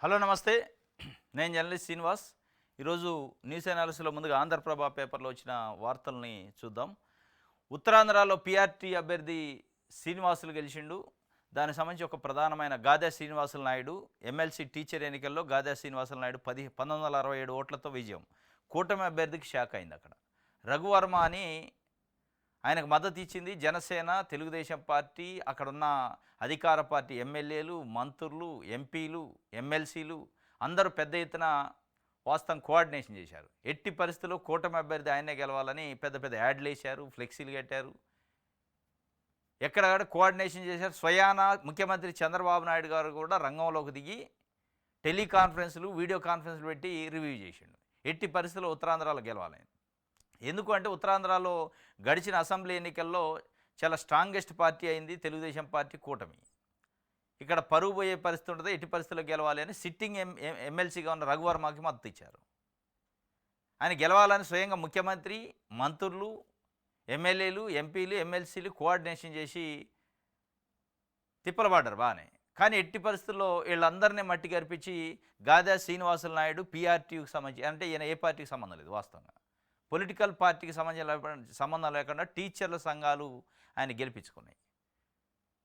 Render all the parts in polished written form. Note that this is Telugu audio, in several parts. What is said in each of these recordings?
హలో నమస్తే. నేను జర్నలిస్ట్ శ్రీనివాస్. ఈరోజు న్యూస్ అనాలిసిస్లో ముందుగా ఆంధ్రప్రభ పేపర్లో వచ్చిన వార్తల్ని చూద్దాం. ఉత్తరాంధ్రలో పీఆర్టీ అభ్యర్థి శ్రీనివాసులు గెలిచిండు. దానికి సంబంధించి ఒక ప్రధానమైన గాదె శ్రీనివాసులు నాయుడు ఎమ్మెల్సీ టీచర్ ఎన్నికల్లో గాదె శ్రీనివాసులు నాయుడు 1967 ఓట్లతో విజయం. కూటమి అభ్యర్థికి షాక్ అయింది అక్కడ. రఘువర్మ అని ఆయనకు మద్దతు ఇచ్చింది జనసేన, తెలుగుదేశం పార్టీ, అక్కడున్న అధికార పార్టీ ఎమ్మెల్యేలు, మంత్రులు, ఎంపీలు, ఎమ్మెల్సీలు అందరూ పెద్ద ఎత్తున వాస్తవం కోఆర్డినేషన్ చేశారు. ఎట్టి పరిస్థితుల్లో కూటమి అభ్యర్థి ఆయనే గెలవాలని పెద్ద పెద్ద యాడ్లు వేశారు, ఫ్లెక్సీలు కట్టారు. ఎక్కడక్కడ కోఆర్డినేషన్ చేశారు. స్వయాన ముఖ్యమంత్రి చంద్రబాబు నాయుడు గారు కూడా రంగంలోకి దిగి టెలికాన్ఫరెన్స్లు, వీడియో కాన్ఫరెన్స్లు పెట్టి రివ్యూ చేసిండు. ఎట్టి పరిస్థితుల్లో ఉత్తరాంధ్రలో గెలవాలని. ఎందుకు అంటే ఉత్తరాంధ్రలో గడిచిన అసెంబ్లీ ఎన్నికల్లో చాలా స్ట్రాంగెస్ట్ పార్టీ అయింది తెలుగుదేశం పార్టీ కూటమి. ఇక్కడ పరువు పోయే పరిస్థితి ఉంటుంది, ఎట్టి పరిస్థితుల్లో గెలవాలి అని సిట్టింగ్ ఎమ్మెల్సీగా ఉన్న రఘువర్మకి మద్దతు ఇచ్చారు. ఆయన గెలవాలని స్వయంగా ముఖ్యమంత్రి, మంత్రులు, ఎమ్మెల్యేలు, ఎంపీలు, ఎమ్మెల్సీలు కోఆర్డినేషన్ చేసి తిప్పలబడ్డారు బాగానే. కానీ ఎట్టి పరిస్థితుల్లో వీళ్ళందరినీ మట్టి కరిపించి గాదె శ్రీనివాసులు నాయుడు పీఆర్టీకి సంబంధించి, అంటే ఈయన ఏ పార్టీకి సంబంధం లేదు, వాస్తవంగా పొలిటికల్ పార్టీకి సంబంధం లేకుండా టీచర్ల సంఘాలు ఆయన గెలిపించుకున్నాయి.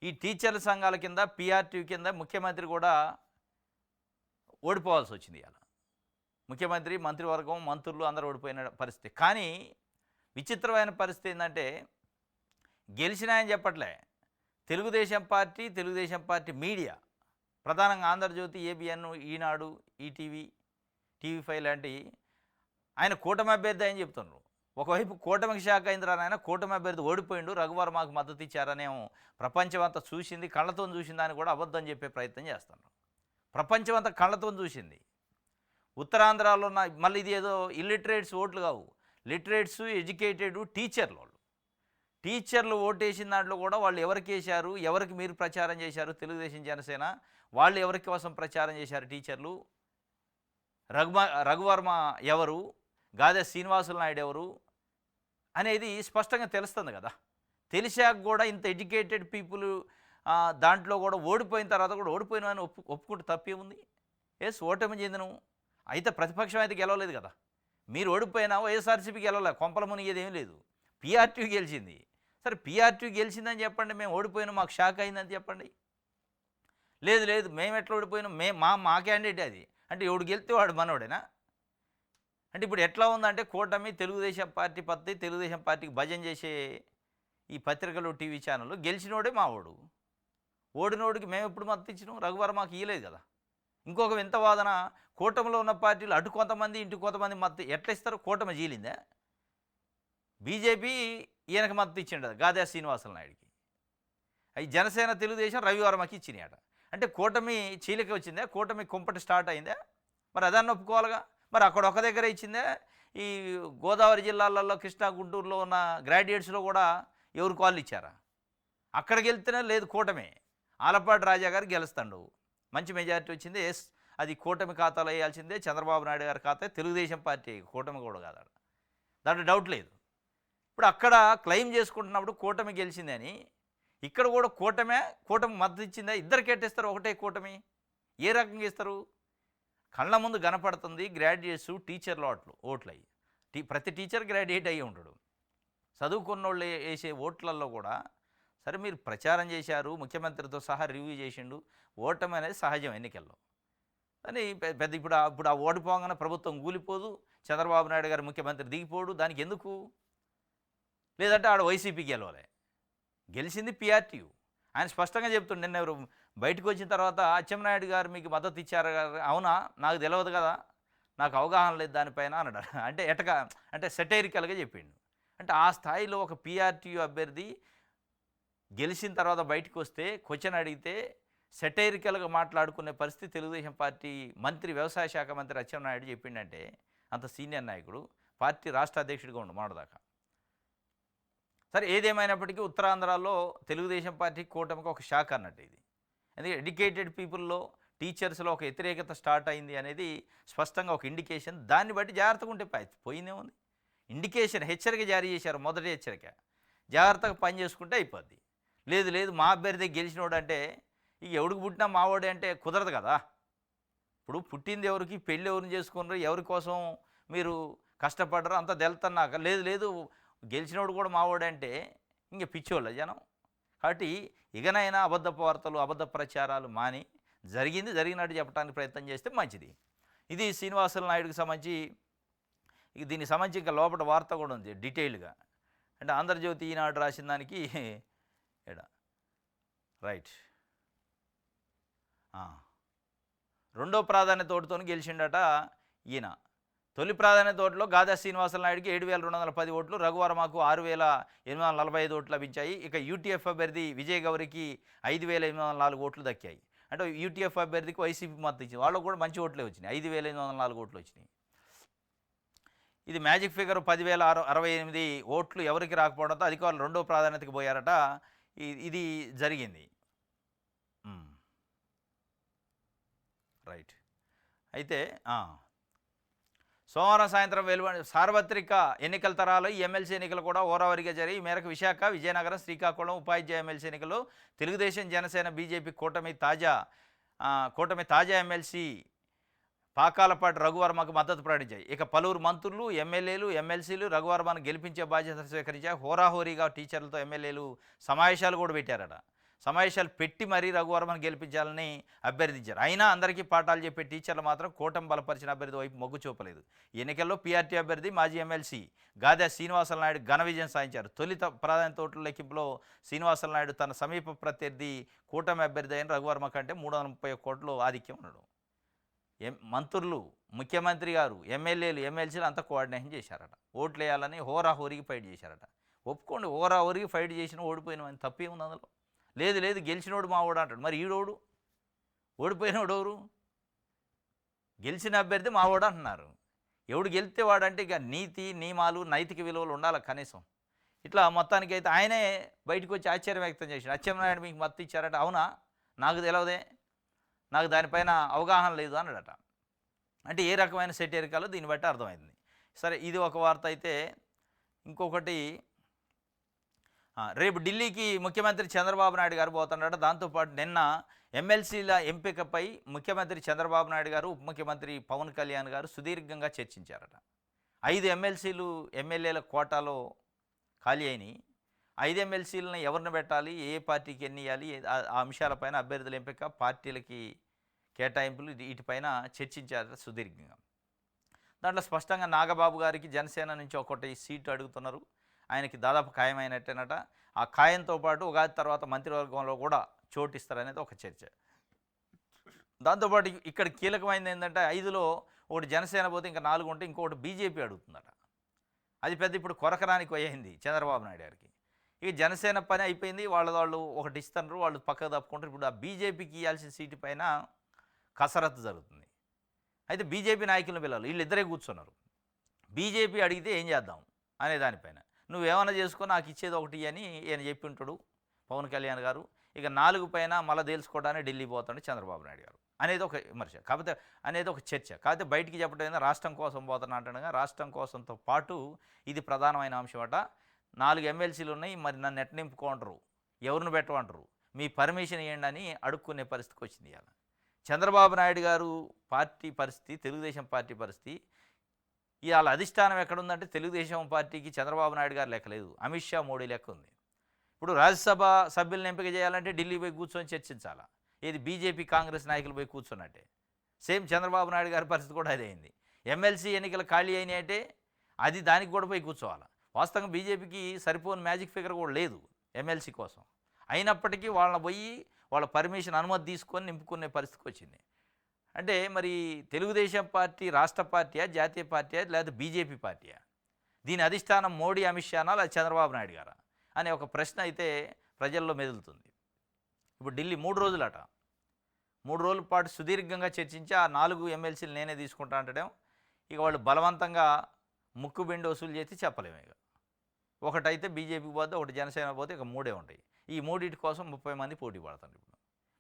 ఈ టీచర్ల సంఘాల కింద పీఆర్టీ కింద ముఖ్యమంత్రి కూడా ఓడిపోవాల్సి వచ్చింది. ఇలా ముఖ్యమంత్రి, మంత్రివర్గం, మంత్రులు అందరూ ఓడిపోయిన పరిస్థితి. కానీ విచిత్రమైన పరిస్థితి ఏంటంటే గెలిచినాయని చెప్పట్లే, తెలుగుదేశం పార్టీ మీడియా, ప్రధానంగా ఆంధ్రజ్యోతి, ఏబిఎన్, ఈనాడు, ఈటీవీ, టీవీ5 లాంటి ఆయన కూటమి అభ్యర్థి అని చెప్తున్నారు. ఒకవైపు కూటమికి షాక్ అయిందిరా నాయన, కూటమి అభ్యర్థి ఓడిపోయిండు, రఘువర్మకు మద్దతు ఇచ్చారనేమో ప్రపంచం అంతా చూసింది, కళ్ళతో చూసిందని కూడా అబద్ధం చెప్పే ప్రయత్నం చేస్తున్నారు. ప్రపంచం అంతా కళ్ళతో చూసింది. ఉత్తరాంధ్రలో ఉన్న మళ్ళీ ఇది ఏదో ఇల్లిటరేట్స్ ఓట్లు కావు, లిటరేట్స్, ఎడ్యుకేటెడ్ టీచర్లు ఓటేసిన దాంట్లో కూడా వాళ్ళు ఎవరికి వేశారు, ఎవరికి మీరు ప్రచారం చేశారు, తెలుగుదేశం జనసేన వాళ్ళు ఎవరికి కోసం ప్రచారం చేశారు టీచర్లు, రఘువర్మ ఎవరు, గాదె శ్రీనివాసులు నాయుడు ఎవరు అనేది స్పష్టంగా తెలుస్తుంది కదా. తెలిసాక కూడా ఇంత ఎడ్యుకేటెడ్ పీపుల్ దాంట్లో కూడా ఓడిపోయిన తర్వాత కూడా ఓడిపోయిన ఒప్పుకుంటే తప్పే ఉంది. ఓటమి చెందిన అయితే ప్రతిపక్షం అయితే గెలవలేదు కదా. మీరు ఓడిపోయినా వైఎస్ఆర్సీపీ గెలవలే, కొంపల మునిగేది ఏం లేదు, పీఆర్టీ గెలిచింది. సరే పీఆర్టీ గెలిచిందని చెప్పండి, మేము ఓడిపోయినా మాకు షాక్ అయిందని చెప్పండి. లేదు మేము ఎట్లా ఓడిపోయినాం, మా క్యాండిడేట్ అది అంటే ఎవడు గెలితే వాడు మనోడేనా? అంటే ఇప్పుడు ఎట్లా ఉందంటే కూటమి, తెలుగుదేశం పార్టీ పద్ధతి, తెలుగుదేశం పార్టీకి భజన చేసే ఈ పత్రికలు, టీవీ ఛానళ్ళు గెలిచినోడే మావాడు, ఓడినోడికి మేము ఎప్పుడు మద్దతు ఇచ్చినాం, రఘువర్మకి ఇయ్యలేదు కదా. ఇంకొక వింత వాదన, కూటమిలో ఉన్న పార్టీలు అటు కొంతమంది ఇటు కొంతమంది మద్దతు ఎట్లా ఇస్తారు, కూటమి జీలిందా? బీజేపీ ఈయనకు మద్దతు ఇచ్చిండు గాదె శ్రీనివాసులు నాయుడికి, అవి జనసేన, తెలుగుదేశం రవివర్మకి ఇచ్చినాయట. అంటే కూటమి చీలిక వచ్చిందా, కూటమి కుంపటి స్టార్ట్ అయిందా? మరి అదాన్ని ఒప్పుకోవాలిగా. మరి అక్కడ ఒక దగ్గర ఇచ్చిందే, ఈ గోదావరి జిల్లాలలో, కృష్ణా, గుంటూరులో ఉన్న గ్రాడ్యుయేట్స్లో కూడా ఎవరికి వాళ్ళు ఇచ్చారా? అక్కడికి వెళ్తేనే లేదు కూటమి. ఆలపాటి రాజా గారు గెలుస్తాడు, మంచి మెజారిటీ వచ్చింది. అది కూటమి ఖాతాలో వేయాల్సిందే, చంద్రబాబు నాయుడు గారి ఖాతా, తెలుగుదేశం పార్టీ, కూటమి కూడా కాదు, దాంట్లో డౌట్ లేదు. ఇప్పుడు అక్కడ క్లెయిమ్ చేసుకుంటున్నప్పుడు కూటమి గెలిచిందని, ఇక్కడ కూడా కూటమి మద్దతు ఇచ్చిందా? ఇద్దరికి ఎట్టేస్తారు ఒకటే కూటమి? ఏ రకంగా ఇస్తారు? కళ్ళ ముందు కనపడుతుంది గ్రాడ్యుయేట్స్, టీచర్ల ఓట్లు అయ్యి, ప్రతి టీచర్ గ్రాడ్యుయేట్ అయ్యి ఉంటాడు. చదువుకున్న వాళ్ళు వేసే ఓట్లలో కూడా సరే మీరు ప్రచారం చేశారు, ముఖ్యమంత్రితో సహా రివ్యూ చేసిండు, ఓటమి అనేది సహజం ఎన్నికల్లో. అని పెద్ద ఇప్పుడు ఆ ఓడిపోగానే ప్రభుత్వం కూలిపోదు, చంద్రబాబు నాయుడు గారు ముఖ్యమంత్రి దిగిపోడు, దానికి ఎందుకు? లేదంటే ఆడ వైసీపీ గెలవలే, గెలిచింది పీఆర్టీ. ఆయన స్పష్టంగా చెప్తుండే, నిన్న ఎవరు బయటకు వచ్చిన తర్వాత అచ్చెన్నాయుడు గారు మీకు మద్దతు ఇచ్చారు కదా, అవునా, నాకు తెలియదు కదా, నాకు అవగాహన లేదు దానిపైన అన్నాడు. అంటే అంటే సెటైరికల్గా చెప్పిండు. అంటే ఆ స్థాయిలో ఒక పీఆర్టీ అభ్యర్థి గెలిచిన తర్వాత బయటకు వస్తే క్వశ్చన్ అడిగితే సెటైరికల్గా మాట్లాడుకునే పరిస్థితి తెలుగుదేశం పార్టీ మంత్రి, వ్యవసాయ శాఖ మంత్రి అచ్చెన్నాయుడు చెప్పిండంటే, అంత సీనియర్ నాయకుడు, పార్టీ రాష్ట్ర అధ్యక్షుడిగా ఉండు మాడదాకా. సరే ఏదేమైనప్పటికీ ఉత్తరాంధ్రలో తెలుగుదేశం పార్టీ కూటమికి ఒక షాక్ అన్నట్టు ఇది. ఎందుకంటే ఎడ్యుకేటెడ్ పీపుల్లో, టీచర్స్లో ఒక వ్యతిరేకత స్టార్ట్ అయింది అనేది స్పష్టంగా ఒక ఇండికేషన్. దాన్ని బట్టి జాగ్రత్తగా ఉంటే పోయిందే ఉంది. ఇండికేషన్, హెచ్చరిక జారీ చేశారు, మొదటి హెచ్చరిక. జాగ్రత్తగా పని చేసుకుంటే అయిపోద్ది. లేదు మా అభ్యర్థి గెలిచినోడు అంటే ఇక ఎవడికి పుట్టినా మావాడే అంటే కుదరదు కదా. ఇప్పుడు పుట్టింది ఎవరికి, పెళ్ళి ఎవరిని చేసుకున్నారు, ఎవరి కోసం మీరు కష్టపడ్డారో అంత తెలుతున్నాక లేదు లేదు గెలిచినోడు కూడా మావాడంటే ఇంక పిచ్చోళ్ళ జనం. కాబట్టి ఇకనైనా అబద్ధపు వార్తలు, అబద్ధ ప్రచారాలు మాని జరిగింది జరిగినట్టు చెప్పడానికి ప్రయత్నం చేస్తే మంచిది. ఇది శ్రీనివాసులు నాయుడుకి సంబంధించి. ఇక దీనికి సంబంధించి ఇంకా లోపల వార్త కూడా ఉంది డీటెయిల్గా. అంటే ఆంధ్రజ్యోతి ఈనాడు రాసిన దానికి ఎడ రైట్ రెండో ప్రాధాన్యత ఓటుతో గెలిచిండట ఈయన. తొలి ప్రాధాన్యత ఓట్లో గాదా శ్రీనివాసులు నాయుడికి 7,210 ఓట్లు, రఘువర్మకు 6,845 ఓట్లు లభించాయి. ఇక యూటీఎఫ్ అభ్యర్థి విజయ్ గౌరికి 5,804 ఓట్లు దక్కాయి. అంటే యూటీఎఫ్ అభ్యర్థికి వైసీపీ మద్దతు ఇచ్చింది, వాళ్ళకు కూడా మంచి ఓట్లే వచ్చినాయి, 5,804 ఓట్లు వచ్చినాయి. ఇది మ్యాజిక్ ఫిగర్ 10,068 ఓట్లు ఎవరికి రాకపోవడంతో అధికారులు రెండో ప్రాధాన్యతకి పోయారట. ఇది జరిగింది. రైట్. అయితే సోమవారం సాయంత్రం వెలువడి సార్వత్రిక ఎన్నికల తరాలు ఈ ఎమ్మెల్సీ ఎన్నికలు కూడా ఓరావరిగా జరిగి ఈ మేరకు విశాఖ, విజయనగరం, శ్రీకాకుళం ఉపాధ్యాయ ఎమ్మెల్సీ ఎన్నికలు తెలుగుదేశం, జనసేన, బీజేపీ కూటమి తాజా ఎమ్మెల్సీ పాకాలపాటి రఘువర్మకు మద్దతు ప్రకటించాయి. ఇక పలువురు మంత్రులు, ఎమ్మెల్యేలు, ఎమ్మెల్సీలు రఘువర్మను గెలిపించే బాధ్యత స్వీకరించారు. హోరాహోరీగా టీచర్లతో ఎమ్మెల్యేలు సమావేశాలు కూడా పెట్టారట. సమావేశాలు పెట్టి మరీ రఘువర్మను గెలిపించాలని అభ్యర్థించారు. అయినా అందరికీ పాఠాలు చెప్పే టీచర్లు మాత్రం కూటమి బలపరిచిన అభ్యర్థి వైపు మొగ్గు చూపలేదు. ఎన్నికల్లో పీఆర్టీ అభ్యర్థి మాజీ ఎమ్మెల్సీ గాదా శ్రీనివాసులు నాయుడు ఘన విజయం సాధించారు. తొలి ప్రాధాన్యత ఓట్ల లెక్కింపులో శ్రీనివాసులు నాయుడు తన సమీప ప్రత్యర్థి కూటమి అభ్యర్థి అయిన రఘువర్మ కంటే 331 ఓట్లు ఆధిక్యం ఉన్నాడు. మంత్రులు, ముఖ్యమంత్రి గారు, ఎమ్మెల్యేలు, ఎమ్మెల్సీలు అంతా కోఆర్డినేషన్ చేశారట. ఓట్లు వేయాలని హోరాహోరీకి ఫైట్ చేశారట. ఒప్పుకోండి, హోరాహోరీకి ఫైట్ చేసిన ఓడిపోయిన తప్పేముంది అందులో? లేదు లేదు గెలిచినోడు మా ఓడు అంటాడు. మరి ఈడోడు ఓడిపోయినోడు ఎవరు? గెలిచిన అభ్యర్థి మా ఓడు అంటున్నారు. ఎవడు గెలిస్తే వాడంటే ఇక నీతి నియమాలు నైతిక విలువలు ఉండాలి కనీసం. ఇట్లా మొత్తానికైతే ఆయనే బయటకు వచ్చి ఆశ్చర్యం వ్యక్తం చేశాడు. అచ్చెన్నాయుడు మీకు మద్దతు ఇచ్చారట. అవునా, నాకు తెలియదే, నాకు దానిపైన అవగాహన లేదు అన్నాడట. అంటే ఏ రకమైన సెటైరికాలో దీన్ని బట్టి అర్థమైంది. సరే, ఇది ఒక వార్త అయితే. ఇంకొకటి, రేపు ఢిల్లీకి ముఖ్యమంత్రి చంద్రబాబు నాయుడు గారు పోతున్నాడు. దాంతోపాటు నిన్న ఎమ్మెల్సీల ఎంపికపై ముఖ్యమంత్రి చంద్రబాబు నాయుడు గారు, ఉప ముఖ్యమంత్రి పవన్ కళ్యాణ్ గారు సుదీర్ఘంగా చర్చించారట. 5 ఎమ్మెల్సీలు ఎమ్మెల్యేల కోటాలో ఖాళీ అయినాయి. 5 ఎమ్మెల్సీలను ఎవరిని పెట్టాలి, ఏ పార్టీకి ఎన్ని ఇవ్వాలి, ఆ అంశాలపైన అభ్యర్థుల ఎంపిక, పార్టీలకి కేటాయింపులు, వీటిపైన చర్చించారు సుదీర్ఘంగా. దాంట్లో స్పష్టంగా నాగబాబు గారికి జనసేన నుంచి ఒకటి సీటు అడుగుతున్నారు. ఆయనకి దాదాపు ఖాయమైనట్టేనట. ఆ ఖాయంతో పాటు ఉగాది తర్వాత మంత్రివర్గంలో కూడా చోటు ఇస్తారనేది ఒక చర్చ. దాంతోపాటు ఇక్కడ కీలకమైనది ఏంటంటే 5లో ఒకటి జనసేన పోతే ఇంకా 4 ఉంటే ఇంకొకటి బీజేపీ అడుగుతుందట. అది పెద్ద ఇప్పుడు కొరకరానికి అయ్యింది చంద్రబాబు నాయుడు గారికి. ఇక జనసేన పని అయిపోయింది, వాళ్ళు ఒకటి ఇస్తున్నారు, వాళ్ళు పక్కకు తప్పుకుంటారు. ఇప్పుడు ఆ బీజేపీకి ఇవ్వాల్సిన సీటు పైన కసరత్తు జరుగుతుంది. అయితే బీజేపీ నాయకులను పిల్లలు వీళ్ళిద్దరే కూర్చున్నారు. బీజేపీ అడిగితే ఏం చేద్దాం అనే దానిపైన నువ్వేమన్నా చేసుకో, నాకు ఇచ్చేది ఒకటి అని ఈయన చెప్పి ఉంటాడు పవన్ కళ్యాణ్ గారు. ఇక 4 పైన మళ్ళీ తేల్చుకోవడానికి ఢిల్లీ పోతాడు చంద్రబాబు నాయుడు గారు అనేది ఒక విమర్శ. కాకపోతే అనేది ఒక చర్చ. కాకపోతే బయటికి చెప్పడం రాష్ట్రం కోసం పోతున్నా అంటాడుగా. రాష్ట్రం కోసంతో పాటు ఇది ప్రధానమైన అంశం అట. 4 ఎమ్మెల్సీలు ఉన్నాయి, మరి నన్ను ఎట్ట నింపుకుంటారు, ఎవరిని పెట్టమంటారు, మీ పర్మిషన్ ఇవ్వండి అని అడుక్కునే పరిస్థితికి వచ్చింది ఇవాళ. చంద్రబాబు నాయుడు గారు పార్టీ పరిస్థితి, తెలుగుదేశం పార్టీ పరిస్థితి ఇవాళ అధిష్టానం ఎక్కడుందంటే తెలుగుదేశం పార్టీకి చంద్రబాబు నాయుడు గారు లెక్కలేదు, అమిత్ షా, మోడీ లెక్క ఉంది. ఇప్పుడు రాజ్యసభ సభ్యులను ఎంపిక చేయాలంటే ఢిల్లీ పోయి కూర్చొని చర్చించాలా. ఏది బీజేపీ కాంగ్రెస్ నాయకులు పోయి కూర్చున్నట్టే. సేమ్ చంద్రబాబు నాయుడు గారి పరిస్థితి కూడా అదే అయింది. ఎమ్మెల్సీ ఎన్నికలు ఖాళీ అయినాయి అంటే అది దానికి కూడా పోయి కూర్చోవాలి. వాస్తవంగా బీజేపీకి సరిపోని మ్యాజిక్ ఫిగర్ కూడా లేదు ఎమ్మెల్సీ కోసం. అయినప్పటికీ వాళ్ళని పోయి వాళ్ళ పర్మిషన్ అనుమతి తీసుకొని నింపుకునే పరిస్థితికి వచ్చింది. అంటే మరి తెలుగుదేశం పార్టీ రాష్ట్ర పార్టీయా, జాతీయ పార్టీయా, లేదా బీజేపీ పార్టీయా? దీని అధిష్టానం మోడీ, అమిత్ షానా, లేదా చంద్రబాబు నాయుడు గారా అనే ఒక ప్రశ్న అయితే ప్రజల్లో మెదులుతుంది. ఇప్పుడు ఢిల్లీ 3 రోజులట, 3 రోజుల పాటు సుదీర్ఘంగా చర్చించి ఆ 4 ఎమ్మెల్సీలు నేనే తీసుకుంటా అంటడం. ఇక వాళ్ళు బలవంతంగా ముక్కుబిండి వసూలు చేసి చెప్పలేము. ఇక ఒకటైతే బీజేపీ పోతే, ఒకటి జనసేన పోతే, ఇక 3 ఉంటాయి. ఈ 3 కోసం 30 మంది పోటీ పడతారు. ఇప్పుడు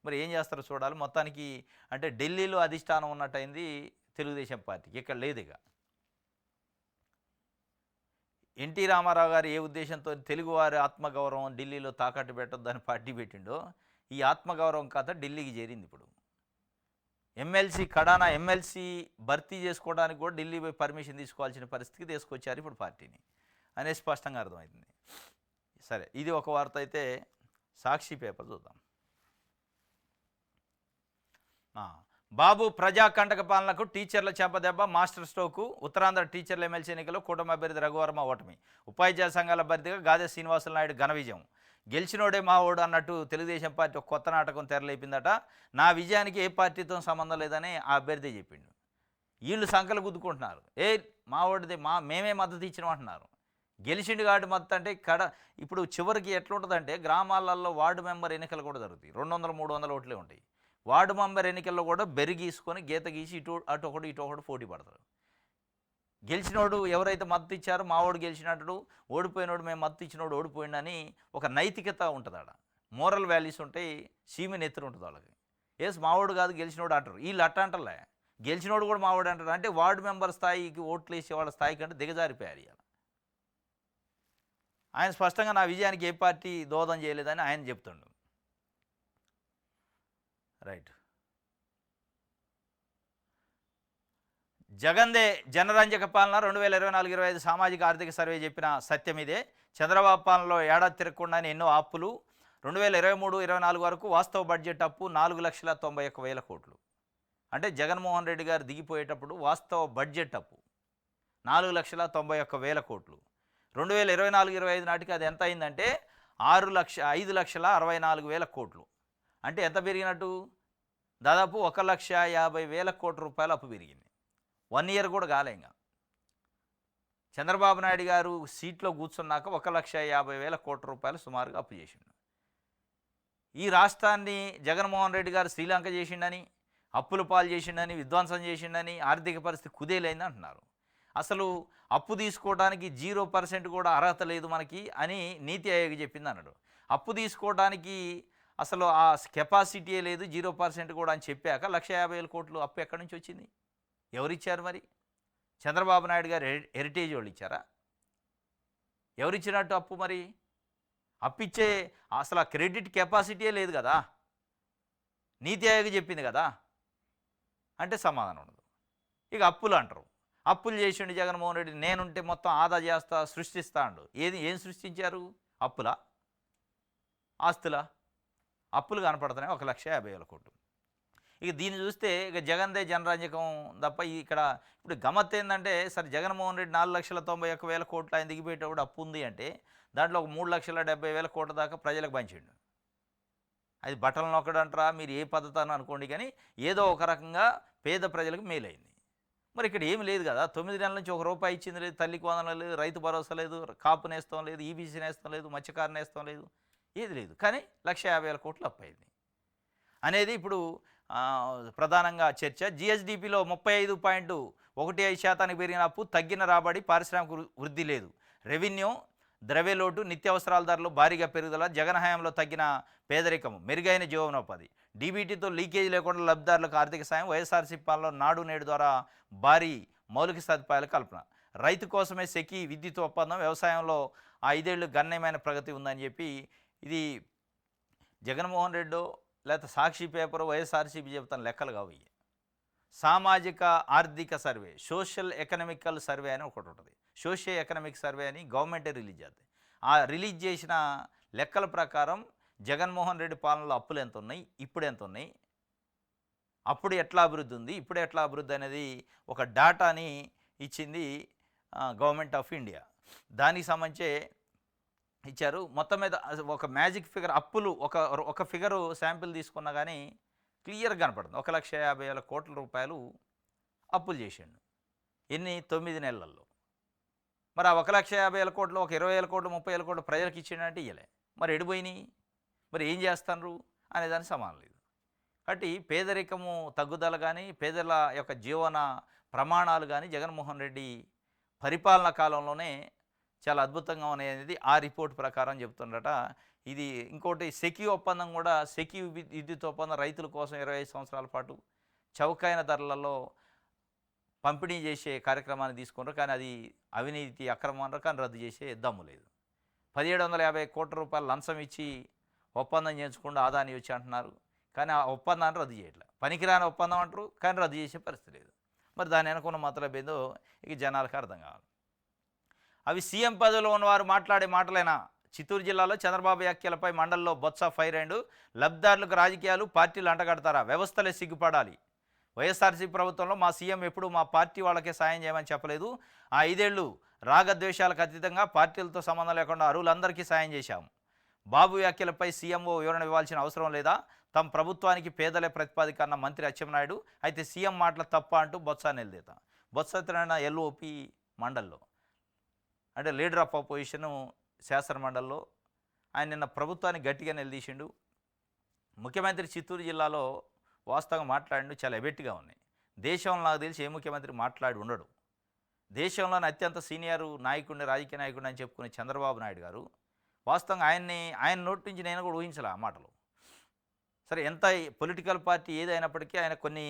మరి ఏం చేస్తారో చూడాలి. మొత్తానికి అంటే ఢిల్లీలో అధిష్టానం ఉన్నట్టయింది తెలుగుదేశం పార్టీకి, ఇక్కడ లేదు. ఇక ఎన్టీ రామారావు గారు ఏ ఉద్దేశంతో తెలుగువారి ఆత్మగౌరవం ఢిల్లీలో తాకట్టు పెట్టొద్దని పార్టీ పెట్టిండో, ఈ ఆత్మగౌరవం కథ ఢిల్లీకి చేరింది. ఇప్పుడు ఎమ్మెల్సీ కడానా ఎమ్మెల్సీ భర్తీ చేసుకోవడానికి కూడా ఢిల్లీ పోయి పర్మిషన్ తీసుకోవాల్సిన పరిస్థితికి తీసుకొచ్చారు ఇప్పుడు పార్టీని అనేది స్పష్టంగా అర్థమవుతుంది. సరే, ఇది ఒక వార్త. అయితే సాక్షి పేపర్ చూద్దాం. బాబు ప్రజాకంటక పాలనకు టీచర్ల చెంపదెబ్బ, మాస్టర్ స్ట్రోకు. ఉత్తరాంధ్ర టీచర్ల ఎమ్మెల్సీ ఎన్నికల్లో కూటమి అభ్యర్థి రఘువర్మ ఓటమి. ఉపాధ్యాయ సంఘాల భర్తీగా గాదె శ్రీనివాసులు నాయుడు ఘన విజయం. గెలిచినోడే మా ఓడు అన్నట్టు తెలుగుదేశం పార్టీ ఒక కొత్త నాటకం తెరలేపిందట. నా విజయానికి ఏ పార్టీతో సంబంధం లేదని ఆ అభ్యర్థి చెప్పిండు. వీళ్ళు సంకలు గుద్దుకుంటున్నారు. మా ఓడిదే, మేమే మద్దతు ఇచ్చినాం అంటున్నారు. గెలిచిండు కాబట్టి మద్దతు అంటే ఇప్పుడు చివరికి ఎట్లుంటుందంటే గ్రామాలలో వార్డు మెంబర్ ఎన్నికలు కూడా జరుగుతాయి. 200-300 ఓట్లే ఉంటాయి. వార్డు మెంబర్ ఎన్నికల్లో కూడా బెరిగీసుకొని గీత గీసి అటు ఒకటి పోటీ పడతారు. గెలిచినోడు ఎవరైతే మద్దతు ఇచ్చారో మావాడు గెలిచినట్టు, ఓడిపోయినోడు మేము మద్దతు ఇచ్చినోడు ఓడిపోయిండని ఒక నైతికత ఉంటుంది. ఆడ మోరల్ వాల్యూస్ ఉంటాయి, సీమెన్ ఎత్తులు ఉంటుంది వాళ్ళకి. మావాడు కాదు గెలిచినోడు అంటారు. వీళ్ళు అట్ట అంటలే, గెలిచినోడు కూడా మావాడు అంటారు. అంటే వార్డు మెంబర్ స్థాయికి ఓట్లు వేసే వాళ్ళ స్థాయి కంటే దిగజారిపోయారు. ఇవాళ ఆయన స్పష్టంగా నా విజయానికి ఏ పార్టీ దోహదం చేయలేదని ఆయన చెప్తుండు. రైట్. జగన్దే జనరంజక పాలన 2024-25 సామాజిక ఆర్థిక సర్వే చెప్పిన సత్యం ఇదే. చంద్రబాబు పాలనలో ఏడాది తిరగకుండానే ఎన్నో అప్పులు. 2023-24 వరకు వాస్తవ బడ్జెట్ అప్పు 4,91,000 కోట్లు. అంటే జగన్మోహన్ రెడ్డి గారు దిగిపోయేటప్పుడు వాస్తవ బడ్జెట్ అప్పు 4,91,000 కోట్లు. 2024-25 నాటికి అది ఎంత అయిందంటే 5,64,000 కోట్లు. అంటే ఎంత పెరిగినట్టు? దాదాపు 1,50,000 కోట్ల రూపాయలు అప్పు పెరిగింది. 1 ఇయర్ కూడా కాలే. ఇంకా చంద్రబాబు నాయుడు గారు సీట్లో కూర్చున్నాక 1,50,000 కోట్ల రూపాయలు సుమారుగా అప్పు చేసిండు. ఈ రాష్ట్రాన్ని జగన్మోహన్ రెడ్డి గారు శ్రీలంక చేసిండని, అప్పుల పాలు చేసిండని, విధ్వంసం చేసిండని, ఆర్థిక పరిస్థితి కుదేలైంది అంటున్నారు. అసలు అప్పు తీసుకోవడానికి 0% కూడా అర్హత లేదు మనకి అని నీతి ఆయోగ్ చెప్పింది అన్నాడు. అప్పు తీసుకోవడానికి అసలు ఆ కెపాసిటీయే లేదు, 0% కూడా అని చెప్పాక 1,50,000 కోట్లు అప్పు ఎక్కడి నుంచి వచ్చింది? ఎవరిచ్చారు మరి? చంద్రబాబు నాయుడు గారు హెరిటేజ్ వాళ్ళు ఇచ్చారా? ఎవరిచ్చినట్టు అప్పు? మరి అప్పిచ్చే అసలు ఆ క్రెడిట్ కెపాసిటీయే లేదు కదా, నీతి ఆయోగ్ చెప్పింది కదా. అంటే సమాధానం ఉండదు. ఇక అప్పులు అంటారు. అప్పులు చేసిండు జగన్మోహన్ రెడ్డి. నేనుంటే మొత్తం ఆదా చేస్తా, సృష్టిస్తా అండు. ఏం సృష్టించారు? అప్పులా, ఆస్తులా? అప్పులు కనపడుతున్నాయి 1,50,000 కోట్లు. ఇక దీన్ని చూస్తే ఇక జగన్దే జనరంజకం తప్ప ఇక్కడ ఇప్పుడు గమ్మత్ ఏంటంటే, సరే జగన్మోహన్ రెడ్డి 4,91,000 కోట్లు ఆయన దిగిపోయేటప్పుడు అప్పు ఉంది అంటే దాంట్లో ఒక 3,70,000 కోట్ల దాకా ప్రజలకు పంచిండు. అది బట్టలు నొక్కడంటారా మీరు ఏ పద్ధతి అని అనుకోండి, కానీ ఏదో ఒక రకంగా పేద ప్రజలకు మేలైంది. మరి ఇక్కడ ఏమి లేదు కదా. 9 నెలల నుంచి ₹1 ఇచ్చింది లేదు, తల్లికి వందనం లేదు, రైతు భరోసా లేదు, కాపు నేస్తం లేదు, ఈబీసీ నేస్తం లేదు, మత్స్యకారు నేస్తం లేదు, ఏది లేదు. కానీ 1,50,000 కోట్లు అప్పు అయింది అనేది ఇప్పుడు ప్రధానంగా చర్చ. జిఎస్డిపిలో 35.15% పెరిగిన అప్పు, తగ్గిన రాబడి, పారిశ్రామిక వృద్ధి లేదు. రెవెన్యూ, ద్రవ్యలోటు, నిత్యావసరాల ధరలు భారీగా పెరుగుదల, జగన్ హయాంలో తగ్గిన పేదరికం, మెరుగైన జీవనోపాధి, డీబీటీతో లీకేజ్ లేకుండా లబ్ధిదారులకు ఆర్థిక సాయం, వైఎస్ఆర్సీ పాలనలో నాడు నేడు ద్వారా భారీ మౌలిక సదుపాయాల కల్పన, రైతు కోసమే సెకీ విద్యుత్ ఒప్పందం, వ్యవసాయంలో 5 ఏళ్ళు గణనీయమైన ప్రగతి ఉందని చెప్పి ఇది జగన్మోహన్ రెడ్డి లేకపోతే సాక్షి పేపరు, వైఎస్ఆర్సీపీ చెబుతాను లెక్కలు కావు. సామాజిక ఆర్థిక సర్వే, సోషల్ ఎకనామికల్ సర్వే అని ఒకటి ఉంటుంది. సోషియో ఎకనామిక్ సర్వే అని గవర్నమెంటే రిలీజ్ చేస్తుంది. ఆ రిలీజ్ చేసిన లెక్కల ప్రకారం జగన్మోహన్ రెడ్డి పాలనలో అప్పులు ఎంత ఉన్నాయి, ఇప్పుడు ఎంత ఉన్నాయి, అప్పుడు ఎట్లా అభివృద్ధి ఉంది, ఇప్పుడు ఎట్లా అభివృద్ధి అనేది ఒక డాటాని ఇచ్చింది గవర్నమెంట్ ఆఫ్ ఇండియా. దానికి సంబంధించే ఇచ్చారు. మొత్తం మీద ఒక మ్యాజిక్ ఫిగర్ అప్పులు ఒక ఫిగరు శాంపిల్ తీసుకున్నా కానీ క్లియర్గా కనపడుతుంది. 1,50,000 కోట్ల రూపాయలు అప్పులు చేసిండు. ఎన్ని? 9 నెలల్లో. మరి ఆ 1,50,000 కోట్లు ఒక 20,000 కోట్లు 30,000 కోట్లు ప్రజలకు ఇచ్చిండంటే ఇయ్యలే. మరి ఎడిపోయినాయి? మరి ఏం చేస్తున్నారు అనే దానికి సమానం లేదు. కాబట్టి పేదరికము తగ్గుదల కానీ, పేదల యొక్క జీవన ప్రమాణాలు కానీ జగన్మోహన్ రెడ్డి పరిపాలనా కాలంలోనే చాలా అద్భుతంగా అనేది ఆ రిపోర్ట్ ప్రకారం చెప్తుండట. ఇది ఇంకోటి సెకీ ఒప్పందం కూడా, సెకీ విద్యుత్ ఒప్పందం రైతుల కోసం 25 సంవత్సరాల పాటు చౌకైన ధరలలో పంపిణీ చేసే కార్యక్రమాన్ని తీసుకున్నారు. కానీ అది అవినీతి అక్రమం అన్నారు, కానీ రద్దు చేసే దమ్ము లేదు. 1,750 కోట్ల రూపాయలు లంచం ఇచ్చి ఒప్పందం చేయించకుండా ఆదాని వచ్చి అంటున్నారు. కానీ ఆ ఒప్పందాన్ని రద్దు చేయట్లేదు. పనికిరాని ఒప్పందం అంటారు, కానీ రద్దు చేసే పరిస్థితి లేదు. మరి దాని వెనకున్న మతలబ్ ఏందో ఇక జనాలకు అర్థం కావాలి. అవి సీఎం పదవిలో ఉన్నవారు మాట్లాడే మాటలేనా? చిత్తూరు జిల్లాలో చంద్రబాబు వ్యాఖ్యలపై మండలిలో బొత్స ఫైర్ అండ్ లబ్ధిదారులకు రాజకీయాలు పార్టీలు అంటగడతారా? వ్యవస్థలే సిగ్గుపడాలి. వైఎస్ఆర్సీ ప్రభుత్వంలో మా సీఎం ఎప్పుడు మా పార్టీ వాళ్ళకే సాయం చేయమని చెప్పలేదు. ఆ 5 ఏళ్ళు రాగద్వేషాలకు అతీతంగా పార్టీలతో సంబంధం లేకుండా అర్హులందరికీ సాయం చేశాం. బాబు వ్యాఖ్యలపై సీఎంఓ వివరణ ఇవ్వాల్సిన అవసరం లేదా? తమ ప్రభుత్వానికి పేదలే ప్రతిపాదిక అన్న మంత్రి అచ్చెన్నాయుడు అయితే సీఎం మాటల తప్ప అంటూ బొత్స నిలదీత. బొత్స సత్యనారాయణ ఎల్ఓపి మండల్లో అంటే లీడర్ ఆఫ్ అపోజిషన్ శాసన మండలిలో ఆయన నిన్న ప్రభుత్వాన్ని గట్టిగా నిలదీసిండు. ముఖ్యమంత్రి చిత్తూరు జిల్లాలో వాస్తవంగా మాట్లాడిండు చాలా ఎబెట్గా ఉన్నాయి. దేశంలో నాకు తెలిసి ఏ ముఖ్యమంత్రి మాట్లాడి ఉండడు. దేశంలోని అత్యంత సీనియర్ నాయకుడిని, రాజకీయ నాయకుడిని అని చెప్పుకునే చంద్రబాబు నాయుడు గారు వాస్తవంగా ఆయన నోటి నుంచి నేను కూడా ఊహించాలి ఆ మాటలు. సరే, ఎంత పొలిటికల్ పార్టీ ఏదైనప్పటికీ ఆయన కొన్ని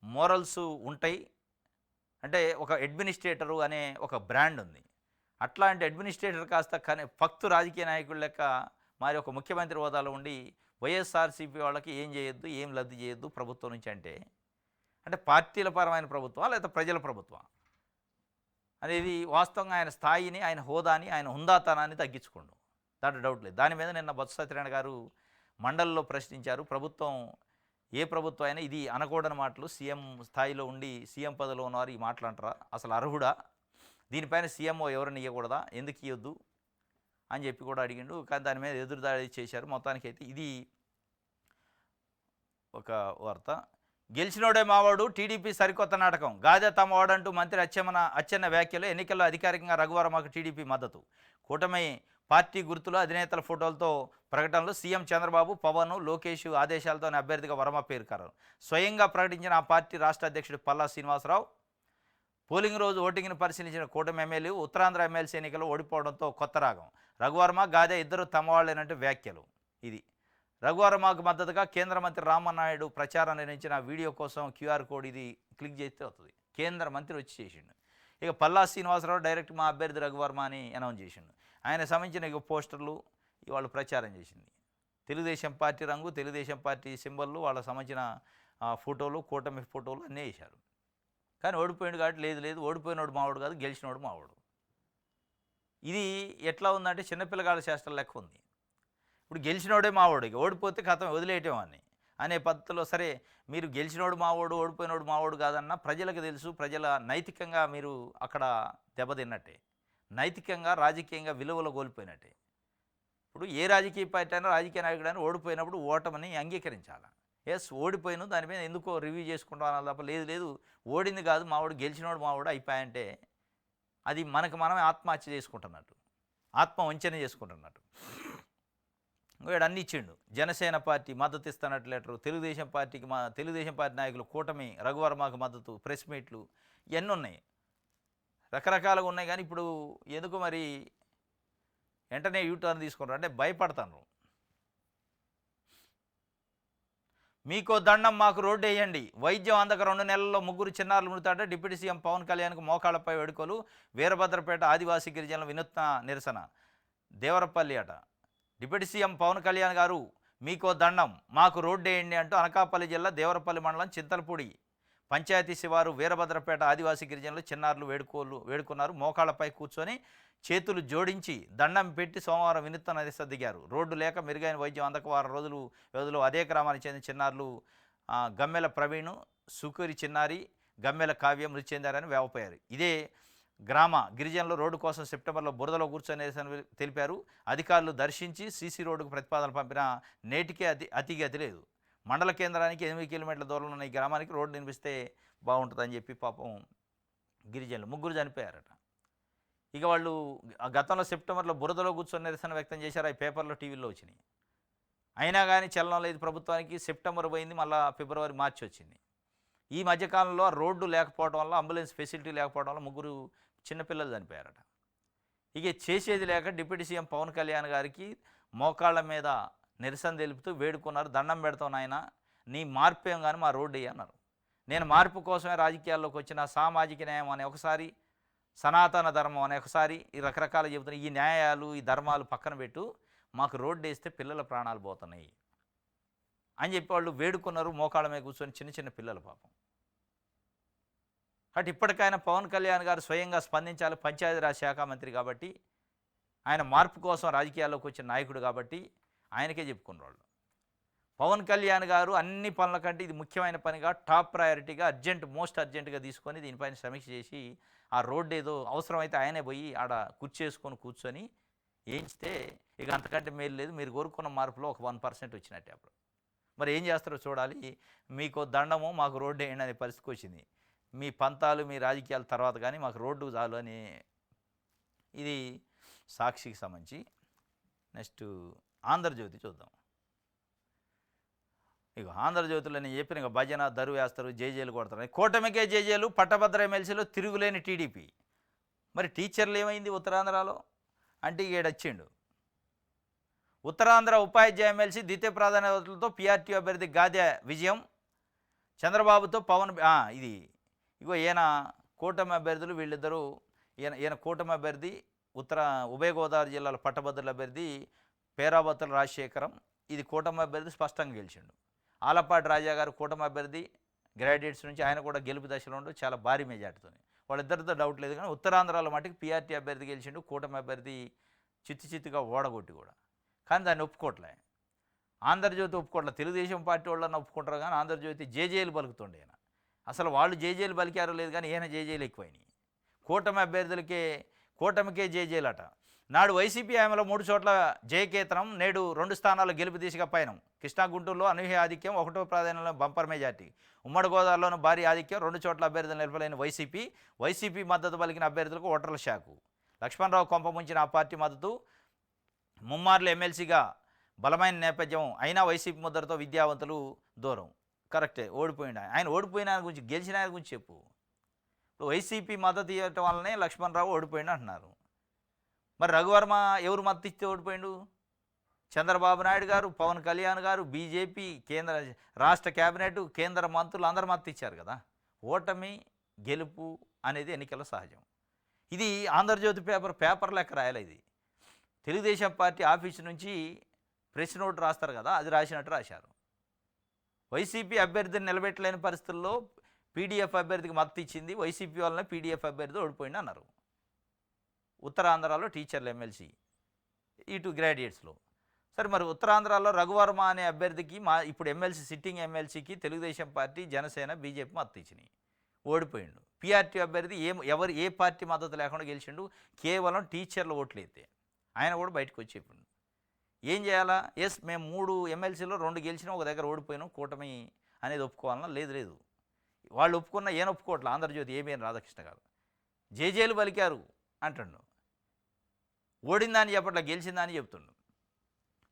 మోరల్స్ ఉంటాయి. అంటే ఒక అడ్మినిస్ట్రేటరు అనే ఒక బ్రాండ్ ఉంది. అట్లాంటి అడ్మినిస్ట్రేటర్ కాస్త ఫక్తు రాజకీయ నాయకుడు లెక్క మరి ఒక ముఖ్యమంత్రి హోదాలో ఉండి వైఎస్ఆర్సీపీ వాళ్ళకి ఏం చేయొద్దు, ఏం లబ్ధి చేయొద్దు ప్రభుత్వం నుంచి అంటే పార్టీల పరమైన ప్రభుత్వం లేదా ప్రజల ప్రభుత్వం అనేది వాస్తవంగా ఆయన స్థాయిని, ఆయన హోదాని, ఆయన హుందాతనాన్ని తగ్గించుకోండు. దాంట్లో డౌట్ లేదు. దాని మీద నిన్న బొత్స సత్యనారాయణ గారు మండలిలో ప్రశ్నించారు. ప్రభుత్వం ఏ ప్రభుత్వం అయినా ఇది అనకూడని మాటలు, సీఎం స్థాయిలో ఉండి సీఎం పదవిలో ఉన్నవారు ఈ మాటలు అంటారా? అసలు అర్హుడా? దీనిపైన సీఎంఓ ఎవరిని ఇవ్వకూడదా? ఎందుకు ఇవ్వద్దు అని చెప్పి కూడా అడిగిండు. కానీ దాని మీద ఎదురుదాడి చేశారు. మొత్తానికైతే ఇది ఒక వార్త. గెలిచినోడే మావాడు, టీడీపీ సరికొత్త నాటకం. గాదే తమవాడంటూ మంత్రి అచ్చెన్న వ్యాఖ్యలు. ఎన్నికల్లో అధికారికంగా రఘువరమకు టీడీపీ మద్దతు. కూటమి పార్టీ గుర్తులు, అధినేతల ఫోటోలతో ప్రకటనలు. సీఎం చంద్రబాబు, పవన్, లోకేష్ ఆదేశాలతోనే అభ్యర్థిగా వర్మ పేరు ఖరారు. స్వయంగా ప్రకటించిన ఆ పార్టీ రాష్ట్ర అధ్యక్షుడు పల్లా శ్రీనివాసరావు. పోలింగ్ రోజు ఓటింగ్ను పరిశీలించిన కూటమి ఎమ్మెల్యే ఉత్తరాంధ్ర ఎమ్మెల్సీ ఎన్నికల్లో ఓడిపోవడంతో కొత్త రాగం. రఘువర్మ, గాదే ఇద్దరు తమవాళ్లేనంటూ వ్యాఖ్యలు. ఇది రఘువర్మకు మద్దతుగా కేంద్ర మంత్రి రామనాయుడు ప్రచారం నిర్వహించిన వీడియో కోసం క్యూఆర్ కోడ్ ఇది క్లిక్ చేస్తే అవుతుంది. కేంద్ర మంత్రి వచ్చి చేసిండు. ఇక పల్లా శ్రీనివాసరావు డైరెక్ట్ మా అభ్యర్థి రఘువర్మ అని అనౌన్స్ చేసిండు. ఆయన సంబంధించిన ఇక పోస్టర్లు వాళ్ళు ప్రచారం చేసింది. తెలుగుదేశం పార్టీ రంగు, తెలుగుదేశం పార్టీ సింబల్లు, వాళ్ళకి సంబంధించిన ఫోటోలు, కూటమి ఫోటోలు అన్నీ వేశారు. కానీ ఓడిపోయింది కాబట్టి లేదు ఓడిపోయినోడు మావాడు కాదు, గెలిచినోడు మావాడు. ఇది ఎట్లా ఉందంటే చిన్నపిల్లగాళ్ళ శాస్త్రం లెక్క ఉంది. ఇప్పుడు గెలిచినోడే మావాడు, ఇక ఓడిపోతే కథం వదిలేయటం అనే పద్ధతిలో. సరే, మీరు గెలిచినోడు మావాడు, ఓడిపోయినోడు మావాడు కాదన్న ప్రజలకు తెలుసు. ప్రజల నైతికంగా మీరు అక్కడ దెబ్బతిన్నట్టే, నైతికంగా రాజకీయంగా విలువలు కోల్పోయినట్టే. ఇప్పుడు ఏ రాజకీయ పార్టీ అయినా, రాజకీయ నాయకుడు అయినా ఓడిపోయినప్పుడు ఓటమని అంగీకరించాలి. ఎస్, ఓడిపోయిన దాని మీద ఎందుకో రివ్యూ చేసుకుంటాం అనాలి తప్ప లేదు ఓడింది కాదు మావాడు, గెలిచినోడు మావాడు అయిపోయాయంటే అది మనమే ఆత్మహత్య చేసుకుంటున్నట్టు, ఆత్మ వంచన చేసుకుంటున్నట్టు. వీడు అన్ని ఇచ్చిండు. జనసేన పార్టీ మద్దతు ఇస్తున్నట్టు లెటరు, తెలుగుదేశం పార్టీ నాయకులు కూటమి రఘువర్మకు మద్దతు, ప్రెస్ మీట్లు ఇవన్నీ ఉన్నాయి, రకరకాలుగా ఉన్నాయి. కానీ ఇప్పుడు ఎందుకు మరి వెంటనే యూటర్న్ తీసుకుంటారు అంటే భయపడతాను. మీకో దండం, మాకు రోడ్డు వేయండి. వైద్యం అందక 2 నెలల్లో 3 చిన్నారులు మృతాట. డిప్యూటీ సీఎం పవన్ కళ్యాణ్కు మోకాళ్లపై వేడుకలు. వీరభద్రపేట ఆదివాసీ గిరిజనుల వినూత్న నిరసన. దేవరపల్లి అట. డిప్యూటీ సీఎం పవన్ కళ్యాణ్ గారు మీకో దండం, మాకు రోడ్డు వేయండి అంటూ అనకాపల్లి జిల్లా దేవరపల్లి మండలం చింతలపూడి పంచాయతీ శివారు వీరభద్రపేట ఆదివాసీ గిరిజనులు చిన్నారులు వేడుకున్నారు. మోకాళ్లపై కూర్చొని చేతులు జోడించి దండం పెట్టి సోమవారం వినూత్న నిరసన దిగారు. రోడ్డు లేక మెరుగైన వైద్యం అందక వారం రోజుల వ్యవధిలో అదే గ్రామానికి చెందిన చిన్నారులు గమ్మెల ప్రవీణ్, సుకూరి చిన్నారి, గమ్మెల కావ్య మృతి చెందారని వేవపోయారు. ఇదే గ్రామ గిరిజనులు రోడ్డు కోసం సెప్టెంబర్లో బురదలో కూర్చొని తెలిపారు. అధికారులు దర్శించి సీసీ రోడ్డుకు ప్రతిపాదన పంపినా నేటికే అతిగతి లేదు. మండల కేంద్రానికి 8 కిలోమీటర్ల దూరంలో ఉన్న ఈ గ్రామానికి రోడ్డు నిర్మిస్తే బాగుంటుందని చెప్పి పాపం గిరిజనులు 3 చనిపోయారట. ఇక వాళ్ళు గతంలో సెప్టెంబర్లో బురదలో కూర్చొని నిరసన వ్యక్తం చేశారు. అవి పేపర్లో, టీవీలో వచ్చినాయి. అయినా కానీ చలనం లేదు ప్రభుత్వానికి. సెప్టెంబర్ పోయింది, మళ్ళీ ఫిబ్రవరి, మార్చి వచ్చింది. ఈ మధ్యకాలంలో రోడ్డు లేకపోవడం వల్ల, అంబులెన్స్ ఫెసిలిటీ లేకపోవడం వల్ల 3 చిన్నపిల్లలు చనిపోయారట. ఇక చేసేది లేక డిప్యూటీ సీఎం పవన్ కళ్యాణ్ గారికి మోకాళ్ళ మీద నిరసన తెలుపుతూ వేడుకున్నారు. దండం పెడతాం నాయన, నీ మార్పేం కానీ మా రోడ్డు అన్నారు. నేను మార్పు కోసమే రాజకీయాల్లోకి వచ్చిన, సామాజిక న్యాయం అనే ఒకసారి, సనాతన ధర్మం అనే ఒకసారి, ఈ రకరకాలు చెబుతున్నాయి. ఈ న్యాయాలు, ఈ ధర్మాలు పక్కన పెట్టు, మాకు రోడ్డు వేస్తే పిల్లల ప్రాణాలు పోతున్నాయి. అని చెప్పి వాళ్ళు వేడుకున్నారు, మోకాళ్ళ మీద కూర్చొని, చిన్న చిన్న పిల్లలు పాపం. కాబట్టి ఇప్పటికైనా పవన్ కళ్యాణ్ గారు స్వయంగా స్పందించాలి. పంచాయతీరాజ్ శాఖ మంత్రి కాబట్టి, ఆయన మార్పు కోసం రాజకీయాల్లోకి వచ్చిన నాయకుడు కాబట్టి ఆయనకే చెప్పుకున్నారు. పవన్ కళ్యాణ్ గారు అన్ని పనుల కంటే ఇది ముఖ్యమైన పనిగా, టాప్ ప్రయారిటీగా, మోస్ట్ అర్జెంటుగా తీసుకొని దీనిపైన సమీక్ష చేసి, ఆ రోడ్డు ఏదో అవసరమైతే ఆయనే పోయి ఆడ కుర్చేసుకొని కూర్చొని వేయించితే ఇక అంతకంటే మేలు లేదు. మీరు కోరుకున్న మార్పులో ఒక 1% వచ్చినట్టే. అప్పుడు మరి ఏం చేస్తారో చూడాలి. మీకు దండము, మాకు రోడ్డు వేయండి అనే పరిస్థితికి వచ్చింది. మీ పంతాలు, మీ రాజకీయాల తర్వాత కానీ మాకు రోడ్డు చాలు అని. ఇది సాక్షికి సంబంధించి. నెక్స్ట్ ఆంధ్రజ్యోతి చూద్దాం. ఇక ఆంధ్రజ్యోతిలో నేను చెప్పిన ఇక భజన, దరువు వేస్తారు, జేజేలు కొడతారు. కూటమికే జేజేలు, పట్టభద్ర ఎమ్మెల్సీలో తిరుగులేని టీడీపీ. మరి టీచర్లు ఏమైంది ఉత్తరాంధ్రలో అంటే ఈడొచ్చిండు. ఉత్తరాంధ్ర ఉపాధ్యాయ ఎమ్మెల్సీ ద్వితీయ ప్రాధాన్యతలతో పీఆర్టీ అభ్యర్థి గాదె విజయం. చంద్రబాబుతో పవన్ ఇది ఇగో ఈయన కూటమి అభ్యర్థులు వీళ్ళిద్దరూ. ఈయన కూటమి అభ్యర్థి ఉభయ గోదావరి జిల్లాల పట్టభద్రుల అభ్యర్థి పేరాబత్తుల రాజశేఖరం. ఇది కూటమి అభ్యర్థి స్పష్టంగా గెలిచిండు. ఆలపాటి రాజా గారు కూటమి అభ్యర్థి, గ్రాడ్యుయేట్స్ నుంచి, ఆయన కూడా గెలుపు దశలో ఉండు, చాలా భారీ మెజార్టీతో. వాళ్ళిద్దరితో డౌట్ లేదు. కానీ ఉత్తరాంధ్రలో మటుకు పీఆర్టీ అభ్యర్థి గెలిచిండు, కూటమి అభ్యర్థి చిత్తుగా ఓడగొట్టి కూడా. కానీ దాన్ని ఒప్పుకోవట్లే. ఆంధ్రజ్యోతి ఒప్పుకోవట్లే. తెలుగుదేశం పార్టీ వాళ్ళని ఒప్పుకుంటారు కానీ ఆంధ్రజ్యోతి జేజేలు పలుకుతుండే. ఈయన అసలు వాళ్ళు జేజేలు పలికారో లేదు కానీ ఈయన జేజేలు ఎక్కువైనాయి. కూటమికే జేజేలట. నాడు వైసీపీ హయాంలో 3 చోట్ల జయకేతనం, నేడు 2 స్థానాల్లో గెలుపు దిశగా పయనం. కృష్ణా గుంటూరులో అనూహ్య ఆధిక్యం, 1వ ప్రాధాన్యంలో బంపర్ మెజార్టీ. ఉమ్మడి గోదావరిలోనూ భారీ ఆధిక్యం, 2 చోట్ల అభ్యర్థులు నిలపలేని వైసీపీ మద్దతు పలికిన అభ్యర్థులకు ఓటర్ల షాకు. లక్ష్మణరావు కొంప ముంచిన ఆ పార్టీ మద్దతు. ముమ్మార్లు ఎమ్మెల్సీగా బలమైన నేపథ్యం అయినా వైసీపీ ముద్రతో విద్యావంతులు దూరం. కరెక్టే, ఓడిపోయిండు ఆయన. ఓడిపోయిన ఆయన గురించి, గెలిచిన ఆయన గురించి చెప్పు. ఇప్పుడు వైసీపీ మద్దతు ఇవ్వటం వల్లనే లక్ష్మణరావు ఓడిపోయిండు అంటున్నారు. మరి రఘువర్మ ఎవరు మద్దతు ఇస్తే ఓడిపోయిండు? చంద్రబాబు నాయుడు గారు, పవన్ కళ్యాణ్ గారు, బీజేపీ, రాష్ట్ర కేబినెట్, కేంద్ర మంత్రులు అందరూ మద్దతు ఇచ్చారు కదా. ఓటమి గెలుపు అనేది ఎన్నికల సహజం. ఇది ఆంధ్రజ్యోతి పేపర్ లెక్క రాయాలి. ఇది తెలుగుదేశం పార్టీ ఆఫీసు నుంచి ప్రెస్ నోట్ రాస్తారు కదా, అది రాసినట్టు రాశారు. వైసీపీ అభ్యర్థిని నిలబెట్టలేని పరిస్థితుల్లో పీడీఎఫ్ అభ్యర్థికి మద్దతు ఇచ్చింది, వైసీపీ వల్లనే పీడీఎఫ్ అభ్యర్థి ఓడిపోయింది అన్నారు. ఉత్తరాంధ్రలో టీచర్లు ఎమ్మెల్సీ, ఇటు గ్రాడ్యుయేట్స్లో. సరే, మరి ఉత్తరాంధ్రలో రఘువర్మ అనే అభ్యర్థికి ఇప్పుడు సిట్టింగ్ ఎమ్మెల్సీకి తెలుగుదేశం పార్టీ, జనసేన, బీజేపీ మద్దతు ఇచ్చినాయి, ఓడిపోయిండు. పీఆర్టీ అభ్యర్థి ఏ పార్టీ మద్దతు లేకుండా గెలిచిండు, కేవలం టీచర్ల ఓట్లు అయితే. ఆయన కూడా బయటకు వచ్చి చెప్పిండు. ఏం చేయాలా? మేము 3 ఎమ్మెల్సీలో 2 గెలిచినా, ఒక దగ్గర ఓడిపోయినాం, కూటమి అనేది ఒప్పుకోవాలన్నా? లేదు. వాళ్ళు ఒప్పుకున్న ఏం ఒప్పుకోవట్లే. ఆంధ్రజ్యోతి ఏమేం రాధాకృష్ణ గారు జేజేలు పలికారు అంటుండు. ఓడిందని చెప్పట్లా, గెలిచిందని చెప్తుండు.